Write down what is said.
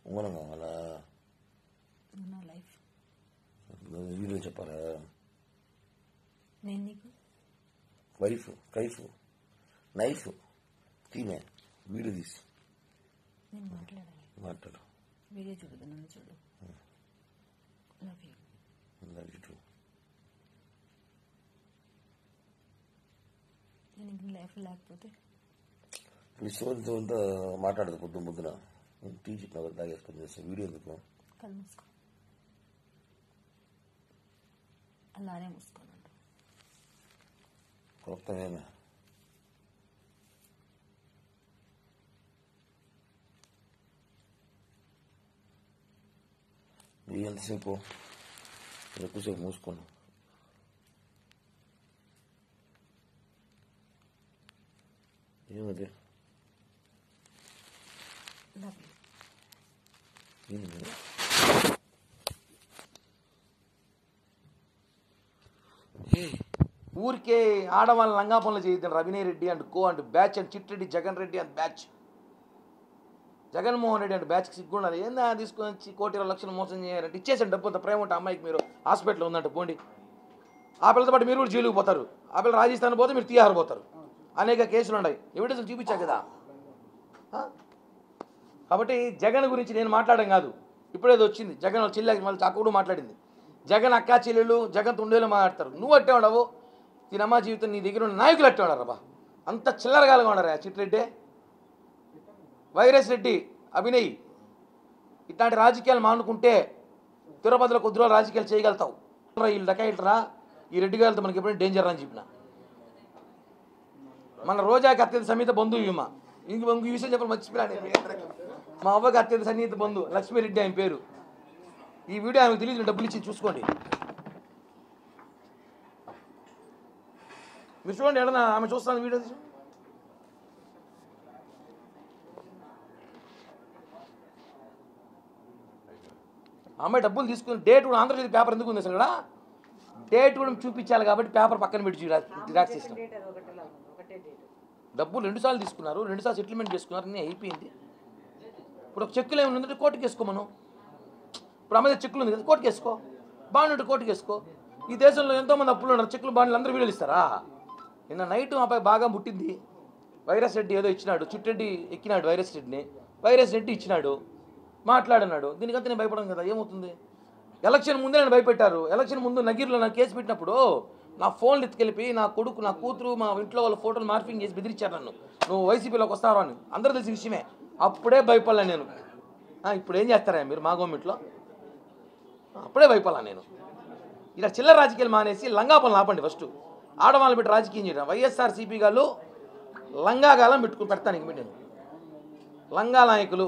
ఉంగరం కావాలా? నా లైఫ్ వీడియో చెప్పాలా? నేను నీకు వైఫ్ కైఫ్ నైఫ్ తీనే వీడియో తీసి నేను మాట్లాడాలి. మాట్లాడు. వీడియో చూడదు, నన్ను చూడు. Love you. నేను ఇంక లైఫ్ లేకపోతే ఈ సోల్తో అంతా మాట్లాడదు పొద్దున టీ చెప్పిన తాగేసుకొని చేస్తాను. వీడియో ఎందుకు? కళ్ళు మూసుకో, అలానే మూసుకోనండి. కొత్తమేనా? ఎంతసేపు? ఎక్కువసేపు మూసుకోను. ఏమది? Love you. ఊరికే ఆడవాళ్ళ లంగా పనులు చేయొద్దండి. రవినయ్ Reddy and co and batch and Chitreddy Jagan Reddy and batch, Jaganmohan Reddy and బ్యాచ్కి సిగ్గుండాలి. ఏందా తీసుకొని వచ్చి 1,20,00,000 మోసం చేయాలంటే ఇచ్చేసండి డబ్బు. అంత ప్రేమ ఉంటే అమ్మాయికి మీరు హాస్పిటల్లో ఉందంటే పోండి. ఆ పిల్లతో పాటు మీరు కూడా జైలుకి పోతారు. ఆ పిల్ల రాజస్థాన్ పోతే మీరు తీహార్ పోతారు. అనేక కేసులు ఉన్నాయి, ఎవిడెన్స్ చూపించా కదా. కాబట్టి జగన్ గురించి నేను మాట్లాడడం కాదు. ఇప్పుడేదో వచ్చింది జగన్ చెల్లెకి, మళ్ళీ అక్క కూడా మాట్లాడింది. జగన్ అక్కా చెల్లెలు జగన్ తుండేలు మాట్లాడతారు. నువ్వు అట్టే ఉండవు, దీనమ్మ జీవితం నీ దగ్గర ఉన్న నాయకులు అట్టే ఉండరు. అంత చిల్లరగాలుగా ఉండరా చిట్రెడ్డి, వైరస్ రెడ్డి, అభినయ్. ఇట్లాంటి రాజకీయాలు మానుకుంటే తిరుపతిలో కొద్ది రోజులు రాజకీయాలు చేయగలుగుతావు. వీళ్ళు డకాయిట్రా, ఈ రెడ్డి గారితో మనకి ఎప్పుడైనా డేంజర్ అని చెప్పిన. మన రోజాకి అత్యంత సన్నిహిత బంధువు ఈమె. ఇంక ఈ విషయం చెప్పడం మర్చిపోయాను. మా అవ్వకి అత్యంత సన్నిహిత బంధువు లక్ష్మీరెడ్డి ఆయన పేరు. ఈ వీడియో ఆమెకు తెలియదు, డబ్బులు ఇచ్చి చూసుకోండి. మీరు చూడండి, ఏడన్నా ఆమె చూస్తాను వీడియో. అమ్మాయి డబ్బులు తీసుకుని డేట్ కూడా ఆంధ్రజ్యోతి పేపర్ ఎందుకు ఉంది అసలు కూడా? డేట్ కూడా చూపించాలి కాబట్టి పేపర్ పక్కన పెట్టి జిరాక్స్ చేసినాం. డబ్బులు 2 సార్లు తీసుకున్నారు, 2 సార్లు సెటిల్మెంట్ చేసుకున్నారు, అన్నీ అయిపోయింది. ఇప్పుడు ఒక చెక్కులు ఏమైనా ఉందంటే కోర్టుకి వేసుకో. మనం ఇప్పుడు అమ్మాయి చెక్కులు ఉంది కదా, కోర్టుకి వేసుకో. బాండ్ కోర్టుకి వేసుకో. ఈ దేశంలో ఎంతోమంది అప్పులు ఉన్నారు, చెక్కులు బాండ్లు అందరూ వీడియోలు ఇస్తారా? నిన్న నైట్ మా అబ్బాయి బాగా ముట్టింది. వైరస్ రెడ్డి ఏదో ఇచ్చినాడు, చిట్టెడ్డి ఎక్కినాడు వైరస్ రెడ్డిని, వైరస్ రెడ్డి ఇచ్చినాడు, మాట్లాడినాడు. దీనికంతా నేను భయపడను కదా. ఏమవుతుంది? ఎలక్షన్ ముందే నన్ను భయపెట్టారు. ఎలక్షన్ ముందు నగీర్లో నాకు కేసు పెట్టినప్పుడు నా ఫోన్లు ఎత్తుకెళ్ళి నా కొడుకు, నా కూతురు, మా ఇంట్లో వాళ్ళ ఫోటోలు మార్పింగ్ చేసి బెదిరించారు నన్ను. నువ్వు వైసీపీలోకి వస్తావు అని అందరూ తెలిసిన విషయమే. అప్పుడే భయపడలే నేను. ఇప్పుడు ఏం చేస్తారా మీరు మా గవర్నమెంట్లో? అప్పుడే భయపడలా నేను. ఇలా చిల్లర రాజకీయాలు మానేసి లంగా పనులు ఆపండి. ఫస్ట్ ఆడవాళ్ళని పెట్టి రాజకీయం చేయడం. వైఎస్ఆర్సీపీ గారు లంగాగాలం పెట్టుకుని పెడతాను. ఇంక నేను లంగా నాయకులు